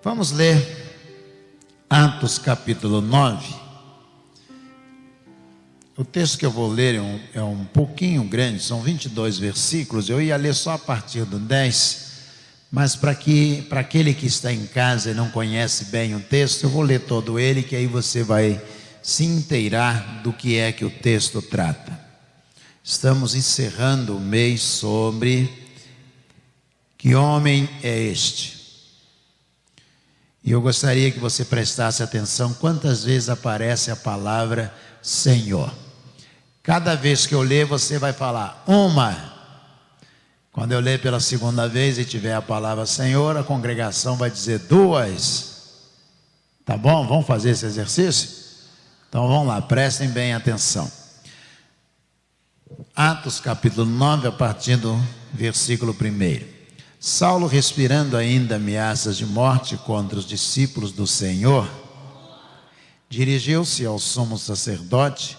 Vamos ler Atos capítulo 9. O texto que eu vou ler é um pouquinho grande, são 22 versículos. Eu ia ler só a partir do 10, mas para aquele que está em casa e não conhece bem o texto, eu vou ler todo ele, que aí você vai se inteirar do que é que o texto trata. Estamos encerrando o mês sobre que homem é este. E eu gostaria que você prestasse atenção quantas vezes aparece a palavra Senhor. Cada vez que eu ler, você vai falar uma. Quando eu ler pela segunda vez e tiver a palavra Senhor, a congregação vai dizer duas. Tá bom? Vamos fazer esse exercício? Então vamos lá, prestem bem atenção. Atos capítulo 9, a partir do versículo 1. Saulo, respirando ainda ameaças de morte contra os discípulos do Senhor, dirigiu-se ao sumo sacerdote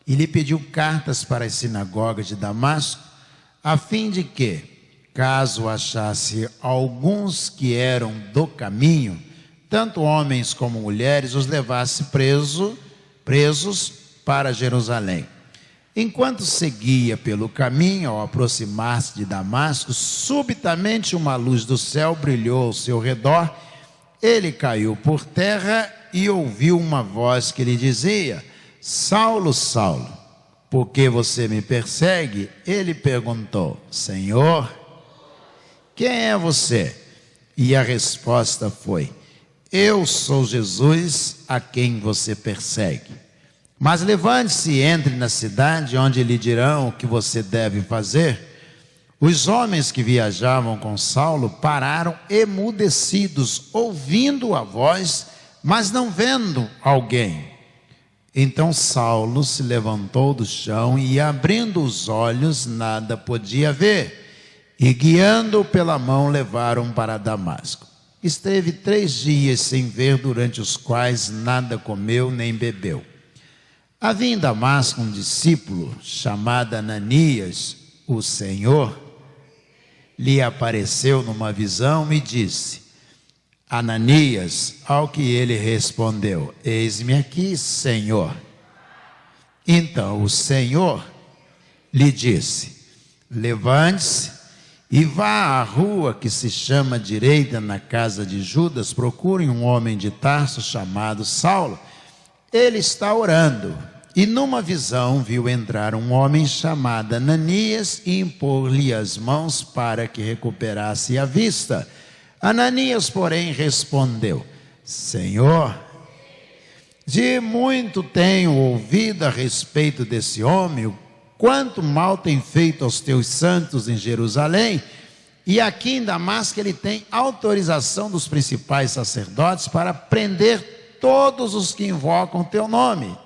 e lhe pediu cartas para as sinagogas de Damasco, a fim de que, caso achasse alguns que eram do caminho, tanto homens como mulheres, os levasse presos para Jerusalém. Enquanto seguia pelo caminho, ao aproximar-se de Damasco, subitamente uma luz do céu brilhou ao seu redor. Ele caiu por terra e ouviu uma voz que lhe dizia: Saulo, Saulo, por que você me persegue? Ele perguntou: Senhor, quem é você? E a resposta foi: eu sou Jesus, a quem você persegue. Mas levante-se e entre na cidade, onde lhe dirão o que você deve fazer. Os homens que viajavam com Saulo pararam emudecidos, ouvindo a voz, mas não vendo alguém. Então Saulo se levantou do chão e, abrindo os olhos, nada podia ver. E, guiando-o pela mão, levaram para Damasco. Esteve 3 dias sem ver, durante os quais nada comeu nem bebeu. Havia em Damasco um discípulo chamado Ananias. O Senhor lhe apareceu numa visão e disse: Ananias. Ao que ele respondeu: eis-me aqui, Senhor. Então o Senhor lhe disse: levante-se e vá à rua que se chama Direita, na casa de Judas, procure um homem de Tarso chamado Saulo. Ele está orando. E numa visão viu entrar um homem chamado Ananias e impor-lhe as mãos para que recuperasse a vista. Ananias, porém, respondeu: Senhor, de muito tenho ouvido a respeito desse homem, quanto mal tem feito aos teus santos em Jerusalém, e aqui em Damasco ele tem autorização dos principais sacerdotes para prender todos os que invocam o teu nome.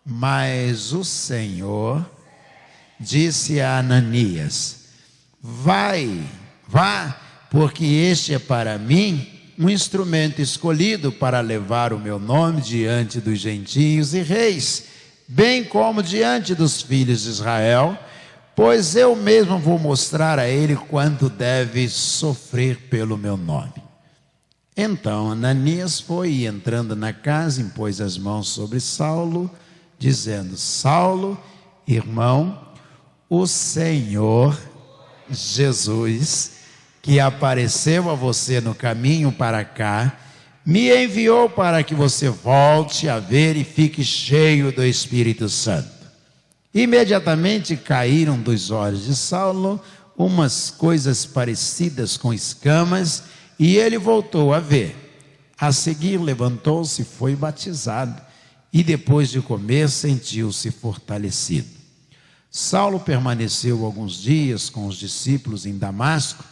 Mas o Senhor disse a Ananias: vá, porque este é para mim um instrumento escolhido para levar o meu nome diante dos gentios e reis, bem como diante dos filhos de Israel, pois eu mesmo vou mostrar a ele quanto deve sofrer pelo meu nome. Então Ananias foi e, entrando na casa, impôs as mãos sobre Saulo, dizendo: Saulo, irmão, o Senhor Jesus, que apareceu a você no caminho para cá, me enviou para que você volte a ver e fique cheio do Espírito Santo. Imediatamente caíram dos olhos de Saulo umas coisas parecidas com escamas, e ele voltou a ver. A seguir levantou-se e foi batizado. E depois de comer, sentiu-se fortalecido. Saulo permaneceu alguns dias com os discípulos em Damasco,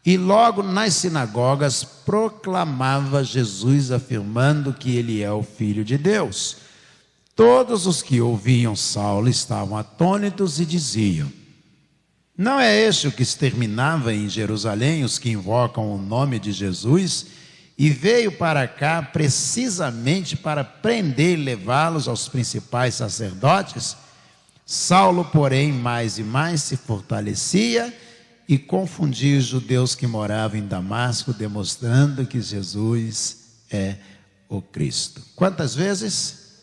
e logo nas sinagogas proclamava Jesus, afirmando que ele é o Filho de Deus. Todos os que ouviam Saulo estavam atônitos e diziam: não é este o que exterminava em Jerusalém os que invocam o nome de Jesus? E veio para cá precisamente para prender e levá-los aos principais sacerdotes? Saulo, porém, mais e mais se fortalecia e confundia os judeus que moravam em Damasco, demonstrando que Jesus é o Cristo. Quantas vezes?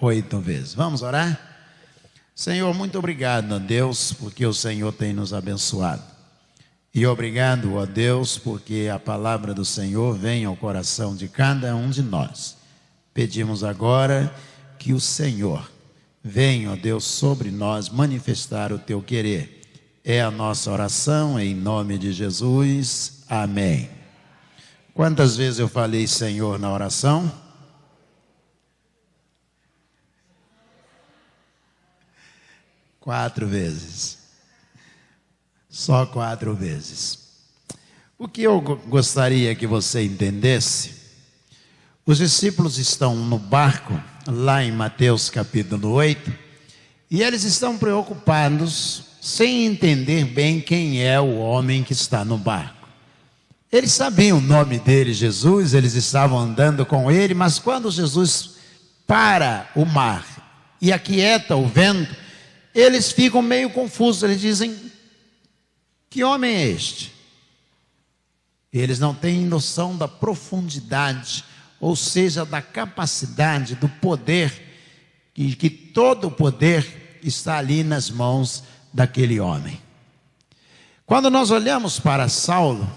8 vezes. Vamos orar? Senhor, muito obrigado, ó Deus, porque o Senhor tem nos abençoado. E obrigado, ó Deus, porque a palavra do Senhor vem ao coração de cada um de nós. Pedimos agora que o Senhor venha, ó Deus, sobre nós manifestar o teu querer. É a nossa oração em nome de Jesus. Amém. Quantas vezes eu falei Senhor na oração? Quatro vezes. Só 4 vezes. O que eu gostaria que você entendesse, os discípulos estão no barco, lá em Mateus capítulo 8, e eles estão preocupados, sem entender bem quem é o homem que está no barco. Eles sabiam o nome dele, Jesus, eles estavam andando com ele, mas quando Jesus para o mar e aquieta o vento, eles ficam meio confusos, eles dizem: que homem é este? Eles não têm noção da profundidade, ou seja, da capacidade, do poder, que todo o poder está ali nas mãos daquele homem. Quando nós olhamos para Saulo,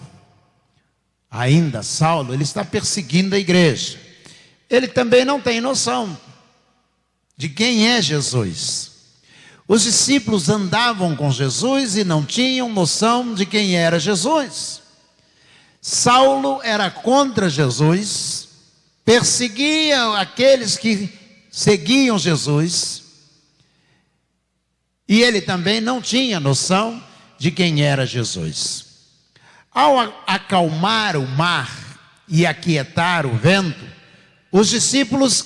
ainda Saulo, ele está perseguindo a igreja. Ele também não tem noção de quem é Jesus. Os discípulos andavam com Jesus e não tinham noção de quem era Jesus. Saulo era contra Jesus, perseguia aqueles que seguiam Jesus, e ele também não tinha noção de quem era Jesus. Ao acalmar o mar e aquietar o vento, os discípulos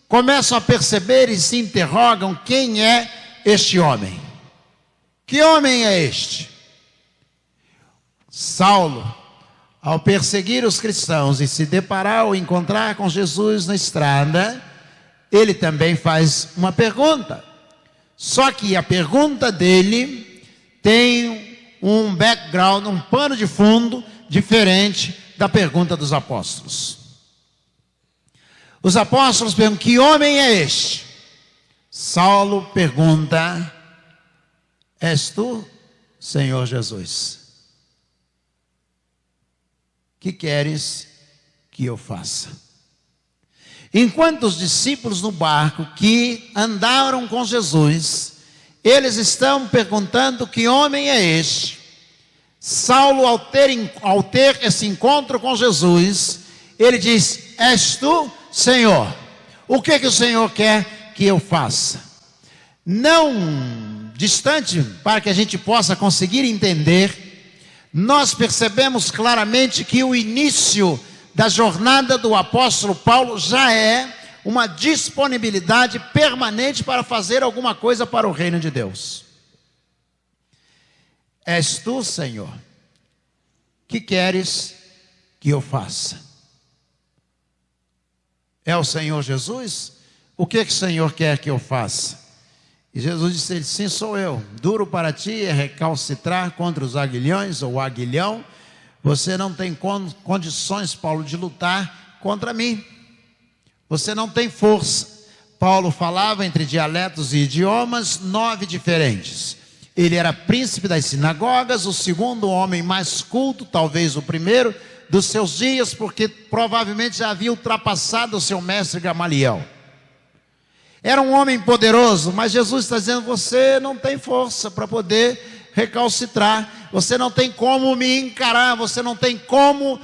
começam a perceber e se interrogam: quem é este homem? Que homem é este? Saulo, ao perseguir os cristãos e se deparar ou encontrar com Jesus na estrada, ele também faz uma pergunta. Só que a pergunta dele tem um background, um pano de fundo diferente da pergunta dos apóstolos. Os apóstolos perguntam: que homem é este? Saulo pergunta: és tu, Senhor Jesus? Que queres que eu faça? Enquanto os discípulos no barco que andaram com Jesus, eles estão perguntando: que homem é este? Saulo, ao ter esse encontro com Jesus, ele diz: és tu, Senhor? O que o Senhor quer que eu faça? Não distante, para que a gente possa conseguir entender, nós percebemos claramente que o início da jornada do apóstolo Paulo já é uma disponibilidade permanente para fazer alguma coisa para o reino de Deus. És tu, Senhor? Que queres que eu faça? É o Senhor Jesus? O que o Senhor quer que eu faça? E Jesus disse a ele: sim, sou eu. Duro para ti é recalcitrar contra os aguilhões ou aguilhão. Você não tem condições, Paulo, de lutar contra mim. Você não tem força. Paulo falava entre dialetos e idiomas 9 diferentes. Ele era príncipe das sinagogas, o segundo homem mais culto, talvez o primeiro dos seus dias, porque provavelmente já havia ultrapassado o seu mestre Gamaliel. Era um homem poderoso, mas Jesus está dizendo: você não tem força para poder recalcitrar, você não tem como me encarar, você não tem como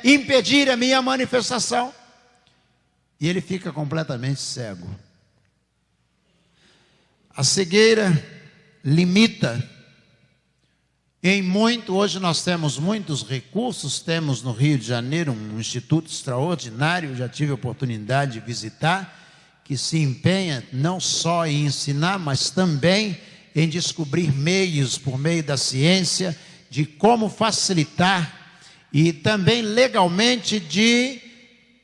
impedir a minha manifestação. E ele fica completamente cego. A cegueira limita em muito. Hoje nós temos muitos recursos, temos no Rio de Janeiro um instituto extraordinário, já tive a oportunidade de visitar, que se empenha não só em ensinar, mas também em descobrir meios, por meio da ciência, de como facilitar e também legalmente de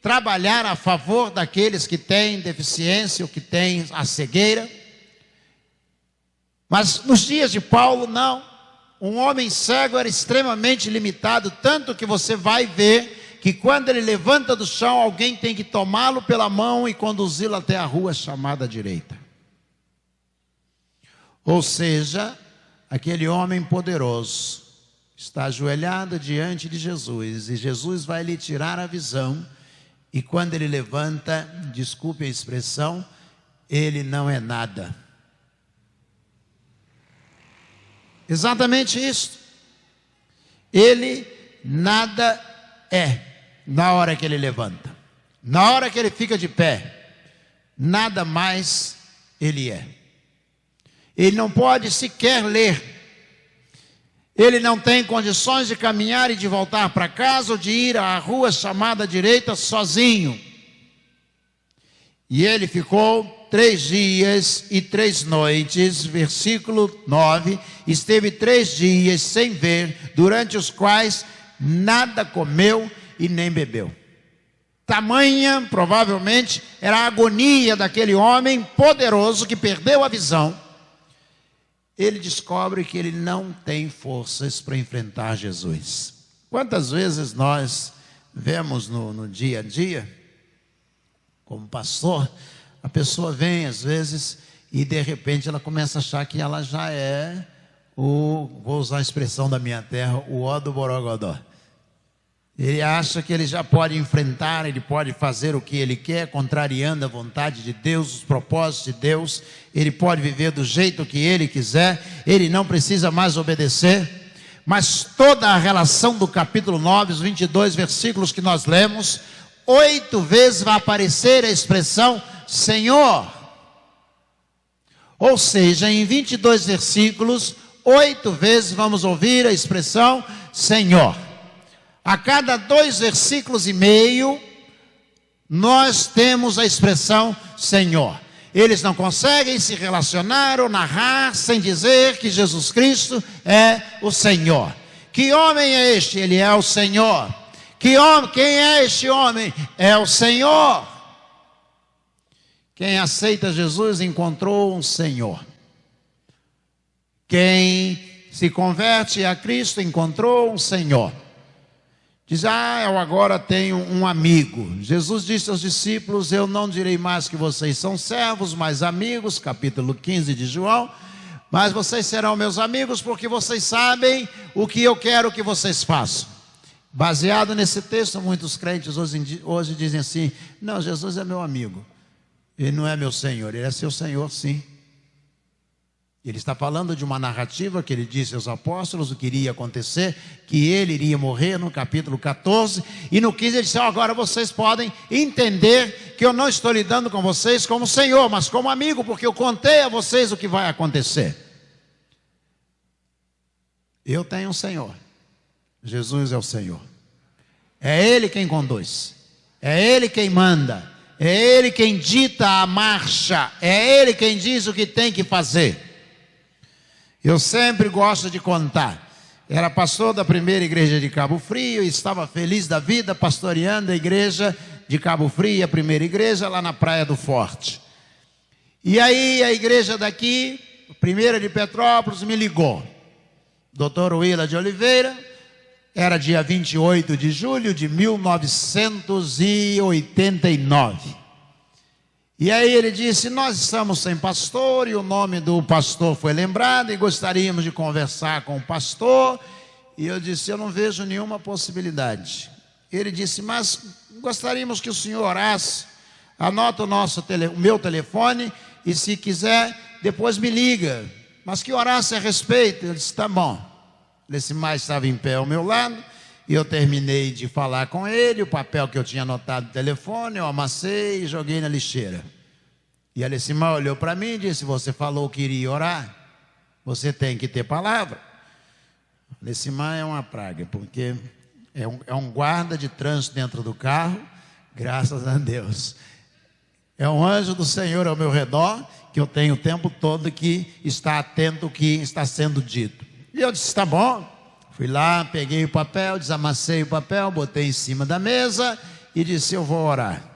trabalhar a favor daqueles que têm deficiência ou que têm a cegueira. Mas nos dias de Paulo, não. Um homem cego era extremamente limitado, tanto que você vai ver que quando ele levanta do chão, alguém tem que tomá-lo pela mão e conduzi-lo até a rua chamada direita. Ou seja, aquele homem poderoso está ajoelhado diante de Jesus, e Jesus vai lhe tirar a visão, e quando ele levanta, desculpe a expressão, ele não é nada. Exatamente isso. Ele nada é na hora que ele levanta. Na hora que ele fica de pé, nada mais ele é. Ele não pode sequer ler. Ele não tem condições de caminhar e de voltar para casa ou de ir à rua chamada direita sozinho. E ele ficou 3 dias e 3 noites, versículo 9, esteve 3 dias sem ver, durante os quais nada comeu e nem bebeu. Tamanha, provavelmente, era a agonia daquele homem poderoso que perdeu a visão. Ele descobre que ele não tem forças para enfrentar Jesus. Quantas vezes nós vemos no dia a dia, como pastor, a pessoa vem às vezes e de repente ela começa a achar que ela já é vou usar a expressão da minha terra, o ó do Borogodó. Ele acha que ele já pode enfrentar, ele pode fazer o que ele quer, contrariando a vontade de Deus, os propósitos de Deus. Ele pode viver do jeito que ele quiser, ele não precisa mais obedecer. Mas toda a relação do capítulo 9, os 22 versículos que nós lemos, 8 vezes vai aparecer a expressão Senhor. Ou seja, em 22 versículos, 8 vezes vamos ouvir a expressão Senhor. A cada 2 versículos e meio, nós temos a expressão Senhor. Eles não conseguem se relacionar ou narrar sem dizer que Jesus Cristo é o Senhor. Que homem é este? Ele é o Senhor. Quem é este homem? É o Senhor. Quem aceita Jesus encontrou um Senhor. Quem se converte a Cristo encontrou um Senhor. Diz, eu agora tenho um amigo. Jesus disse aos discípulos, eu não direi mais que vocês são servos, mas amigos, capítulo 15 de João, mas vocês serão meus amigos porque vocês sabem o que eu quero que vocês façam. Baseado nesse texto, muitos crentes hoje dizem assim, não, Jesus é meu amigo, ele não é meu Senhor, ele é seu Senhor sim. Ele está falando de uma narrativa que ele disse aos apóstolos o que iria acontecer, que ele iria morrer no capítulo 14, e no 15 ele disse, agora vocês podem entender que eu não estou lidando com vocês como Senhor, mas como amigo, porque eu contei a vocês o que vai acontecer. Eu tenho um Senhor, Jesus é o Senhor, é Ele quem conduz, é Ele quem manda, é Ele quem dita a marcha, é Ele quem diz o que tem que fazer. Eu sempre gosto de contar. Era pastor da primeira igreja de Cabo Frio e estava feliz da vida pastoreando a igreja de Cabo Frio, a primeira igreja lá na Praia do Forte. E aí a igreja daqui, a primeira de Petrópolis, me ligou. Dr. Willa de Oliveira, era dia 28 de julho de 1989. E aí ele disse, nós estamos sem pastor, e o nome do pastor foi lembrado, e gostaríamos de conversar com o pastor. E eu disse, eu não vejo nenhuma possibilidade. Ele disse, mas gostaríamos que o senhor orasse, anota o meu telefone, e se quiser, depois me liga, mas que orasse a respeito. Eu disse, tá bom. Esse mais estava em pé ao meu lado, e eu terminei de falar com ele, o papel que eu tinha anotado no telefone, eu amassei e joguei na lixeira. E Alecimar olhou para mim e disse, você falou que iria orar, você tem que ter palavra. Alecimar é uma praga, porque é um guarda de trânsito dentro do carro, graças a Deus. É um anjo do Senhor ao meu redor, que eu tenho o tempo todo que está atento ao que está sendo dito. E eu disse, tá bom. Fui lá, peguei o papel, desamassei o papel, botei em cima da mesa e disse, eu vou orar.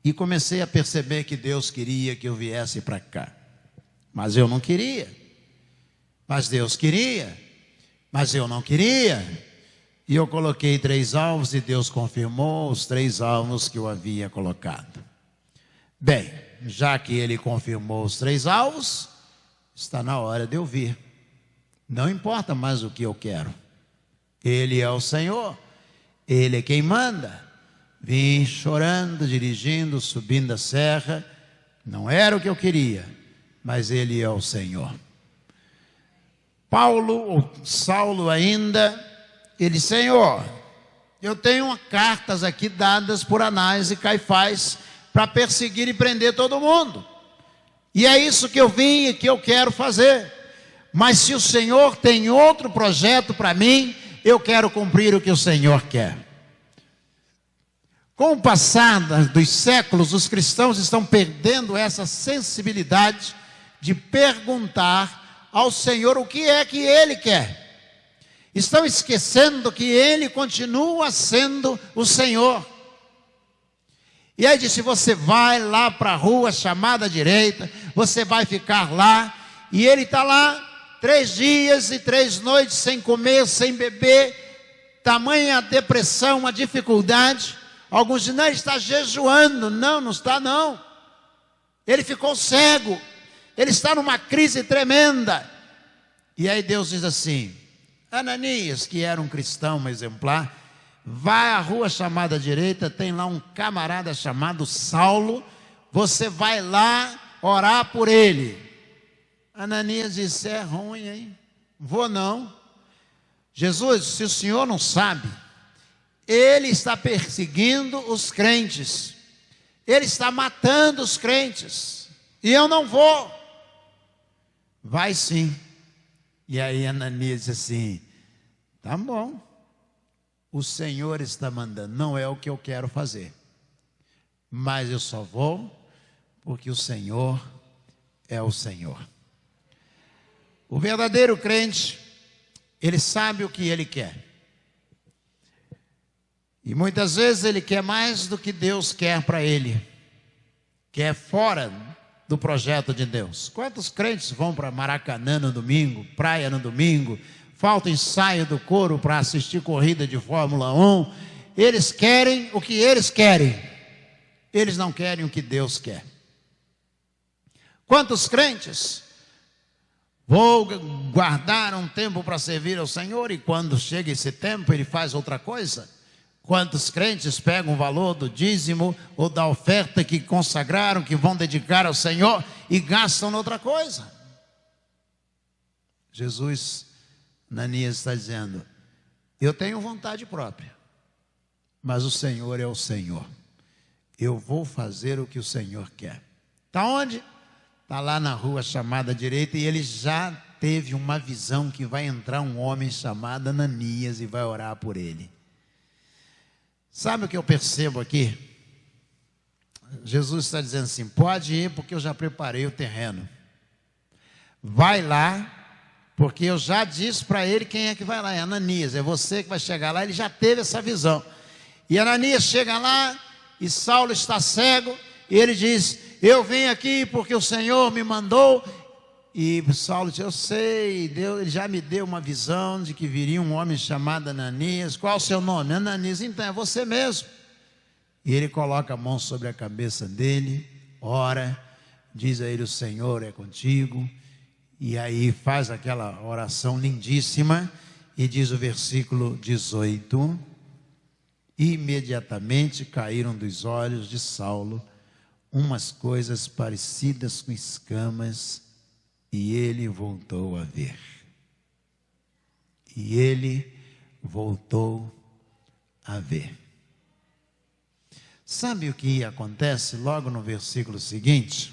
E comecei a perceber que Deus queria que eu viesse para cá. Mas eu não queria. Mas Deus queria, mas eu não queria. E eu coloquei 3 alvos e Deus confirmou os 3 alvos que eu havia colocado. Bem, já que Ele confirmou os 3 alvos, está na hora de eu vir. Não importa mais o que eu quero. Ele é o Senhor, Ele é quem manda. Vim chorando, dirigindo, subindo a serra. Não era o que eu queria, mas Ele é o Senhor. Saulo ainda, ele: Senhor, eu tenho cartas aqui dadas por Anás e Caifás para perseguir e prender todo mundo. E é isso que eu vim e que eu quero fazer. Mas se o Senhor tem outro projeto para mim, eu quero cumprir o que o Senhor quer. Com o passar dos séculos, os cristãos estão perdendo essa sensibilidade de perguntar ao Senhor o que é que Ele quer. Estão esquecendo que Ele continua sendo o Senhor. E aí disse: você vai lá para a rua chamada direita, você vai ficar lá, e Ele está lá 3 dias e 3 noites sem comer, sem beber, tamanha a depressão, a dificuldade. Alguns dizem: não, ele está jejuando. Não, não está não. Ele ficou cego, ele está numa crise tremenda. E aí Deus diz assim: Ananias, que era um cristão, um exemplar, vai à rua chamada direita, tem lá um camarada chamado Saulo, você vai lá orar por ele. Ananias disse: é ruim, hein? Vou não. Jesus, se o senhor não sabe, ele está perseguindo os crentes, ele está matando os crentes, e eu não vou. Vai sim. E aí Ananias disse assim: tá bom, o Senhor está mandando, não é o que eu quero fazer, mas eu só vou porque o Senhor é o Senhor. O verdadeiro crente, ele sabe o que ele quer. E muitas vezes ele quer mais do que Deus quer para ele, que é fora do projeto de Deus. Quantos crentes vão para Maracanã no domingo, praia no domingo, falta ensaio do coro para assistir corrida de Fórmula 1? Eles querem o que eles querem, eles não querem o que Deus quer. Quantos crentes vou guardar um tempo para servir ao Senhor, e quando chega esse tempo ele faz outra coisa? Quantos crentes pegam o valor do dízimo ou da oferta que consagraram, que vão dedicar ao Senhor, e gastam noutra coisa? Jesus, Ananias está dizendo: eu tenho vontade própria, mas o Senhor é o Senhor. Eu vou fazer o que o Senhor quer. Está onde? Está lá na rua chamada direita, e ele já teve uma visão que vai entrar um homem chamado Ananias e vai orar por ele. Sabe o que eu percebo aqui? Jesus está dizendo assim: pode ir, porque eu já preparei o terreno. Vai lá, porque eu já disse para ele quem é que vai lá. É Ananias, é você que vai chegar lá. Ele já teve essa visão. E Ananias chega lá, e Saulo está cego, e ele diz: eu vim aqui porque o Senhor me mandou. E Saulo diz: eu sei, Deus, ele já me deu uma visão de que viria um homem chamado Ananias. Qual o seu nome? Ananias. Então é você mesmo. E ele coloca a mão sobre a cabeça dele, ora, diz a ele: o Senhor é contigo. E aí faz aquela oração lindíssima, e diz o versículo 18: imediatamente caíram dos olhos de Saulo umas coisas parecidas com escamas, e ele voltou a ver. E ele voltou a ver. Sabe o que acontece logo no versículo seguinte?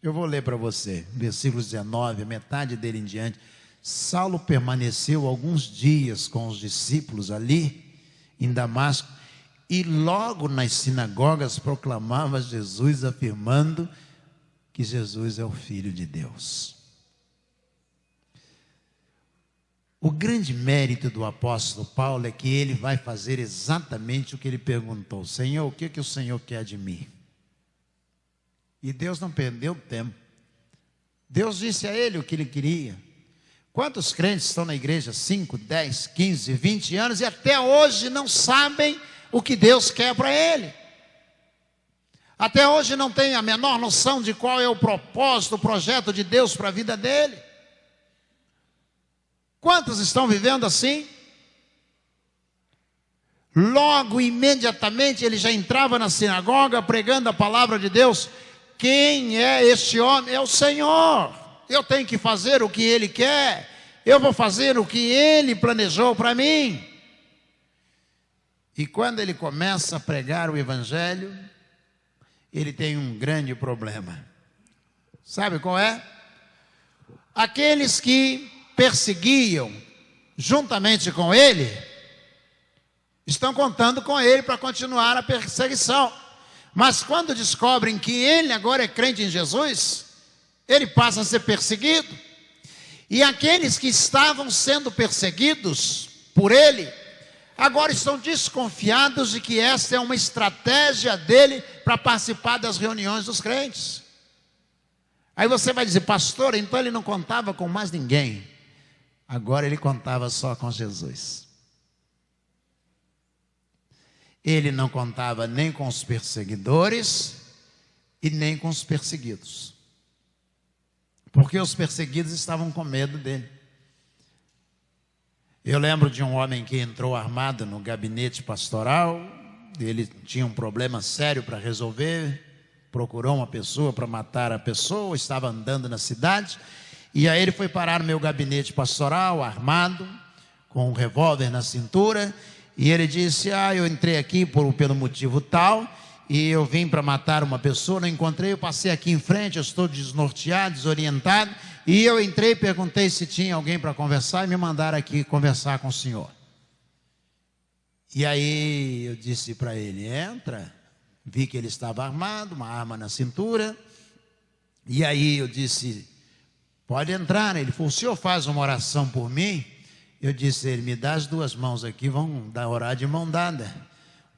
Eu vou ler para você, versículo 19, metade dele em diante. Saulo permaneceu alguns dias com os discípulos ali em Damasco, e logo nas sinagogas proclamava Jesus, afirmando que Jesus é o Filho de Deus. O grande mérito do apóstolo Paulo é que ele vai fazer exatamente o que ele perguntou: Senhor, o que o Senhor quer de mim? E Deus não perdeu tempo. Deus disse a ele o que ele queria. Quantos crentes estão na igreja 5, 10, 15, 20 anos e até hoje não sabem o que Deus quer para ele? Até hoje não tem a menor noção de qual é o propósito, o projeto de Deus para a vida dele. Quantos estão vivendo assim? Logo, imediatamente, ele já entrava na sinagoga pregando a palavra de Deus. Quem é este homem? É o Senhor. Eu tenho que fazer o que Ele quer. Eu vou fazer o que Ele planejou para mim. E quando ele começa a pregar o Evangelho, ele tem um grande problema. Sabe qual é? Aqueles que perseguiam juntamente com ele, estão contando com ele para continuar a perseguição. Mas quando descobrem que ele agora é crente em Jesus, ele passa a ser perseguido. E aqueles que estavam sendo perseguidos por ele, agora estão desconfiados de que esta é uma estratégia dele para participar das reuniões dos crentes. Aí você vai dizer, pastor, então ele não contava com mais ninguém. Agora ele contava só com Jesus. Ele não contava nem com os perseguidores e nem com os perseguidos. Porque os perseguidos estavam com medo dele. Eu lembro de um homem que entrou armado no gabinete pastoral. Ele tinha um problema sério para resolver. Procurou uma pessoa para matar a pessoa. Estava andando na cidade. E aí ele foi parar no meu gabinete pastoral, armado, com um revólver na cintura. E ele disse, eu entrei aqui pelo motivo tal, e eu vim para matar uma pessoa, não encontrei, eu passei aqui em frente, eu estou desnorteado, desorientado, e eu entrei e perguntei se tinha alguém para conversar, e me mandaram aqui conversar com o senhor. E aí eu disse para ele, entra. Vi que ele estava armado, uma arma na cintura, e aí eu disse, pode entrar. Ele falou, o senhor faz uma oração por mim? Eu disse a ele, me dá as duas mãos aqui, vamos orar de mão dada.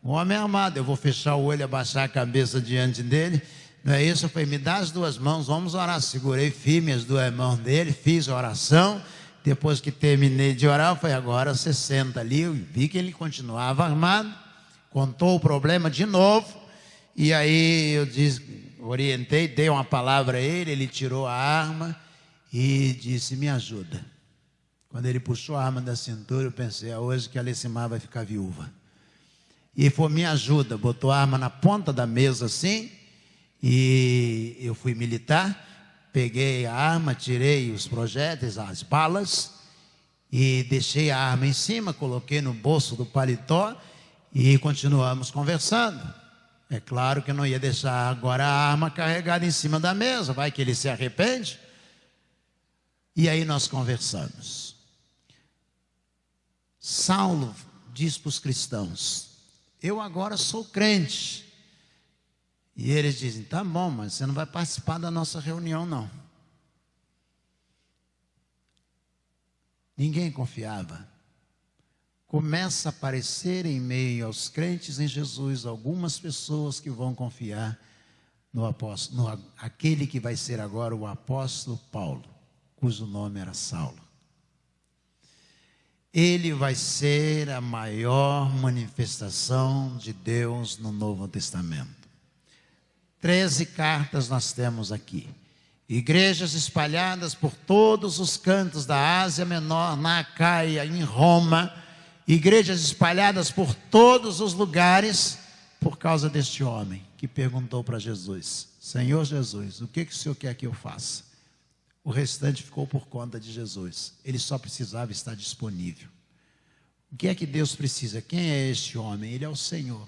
O homem é armado, eu vou fechar o olho, abaixar a cabeça diante dele. Não é isso? Eu falei, me dá as duas mãos, vamos orar. Segurei firme as duas mãos dele, fiz a oração. Depois que terminei de orar, eu falei, agora você senta ali. Eu vi que ele continuava armado, contou o problema de novo. E aí eu orientei, dei uma palavra a ele, ele tirou a arma e disse, me ajuda. Quando ele puxou a arma da cintura, eu pensei, é hoje que a Alecimar vai ficar viúva. E ele falou, me ajuda, botou a arma na ponta da mesa assim, e eu fui militar, peguei a arma, tirei os projéteis, as balas, e deixei a arma em cima, coloquei no bolso do paletó, e continuamos conversando. É claro que eu não ia deixar agora a arma carregada em cima da mesa, vai que ele se arrepende. E aí nós conversamos. Saulo diz para os cristãos, eu agora sou crente. E eles dizem, tá bom, mas você não vai participar da nossa reunião não. Ninguém confiava. Começa a aparecer em meio aos crentes em Jesus algumas pessoas que vão confiar no apóstolo, aquele que vai ser agora o apóstolo Paulo, cujo nome era Saulo. Ele vai ser a maior manifestação de Deus no Novo Testamento. 13 cartas nós temos aqui. Igrejas espalhadas por todos os cantos da Ásia Menor, na Acaia, em Roma. Igrejas espalhadas por todos os lugares, por causa deste homem que perguntou para Jesus, Senhor Jesus, o que o Senhor quer que eu faça? O restante ficou por conta de Jesus. Ele só precisava estar disponível. O que é que Deus precisa? Quem é este homem? Ele é o Senhor.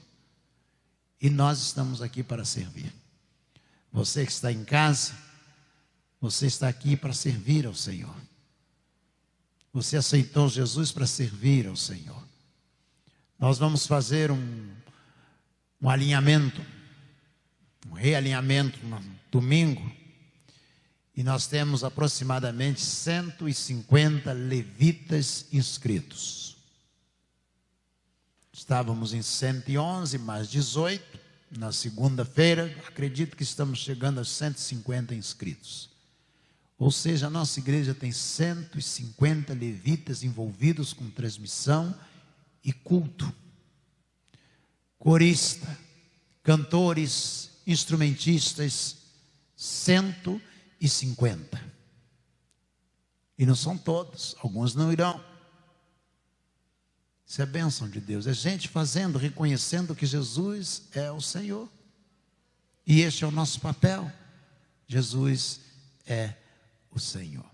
E nós estamos aqui para servir. Você que está em casa, você está aqui para servir ao Senhor. Você aceitou Jesus para servir ao Senhor. Nós vamos fazer um alinhamento, um realinhamento no domingo. E nós temos aproximadamente 150 levitas inscritos. Estávamos em 111, mais 18, na segunda-feira. Acredito que estamos chegando a 150 inscritos. Ou seja, a nossa igreja tem 150 levitas envolvidos com transmissão e culto. Corista, cantores, instrumentistas, 150. E não são todos, alguns não irão. Isso é bênção de Deus, é gente fazendo, reconhecendo que Jesus é o Senhor. E este é o nosso papel. Jesus é o Senhor.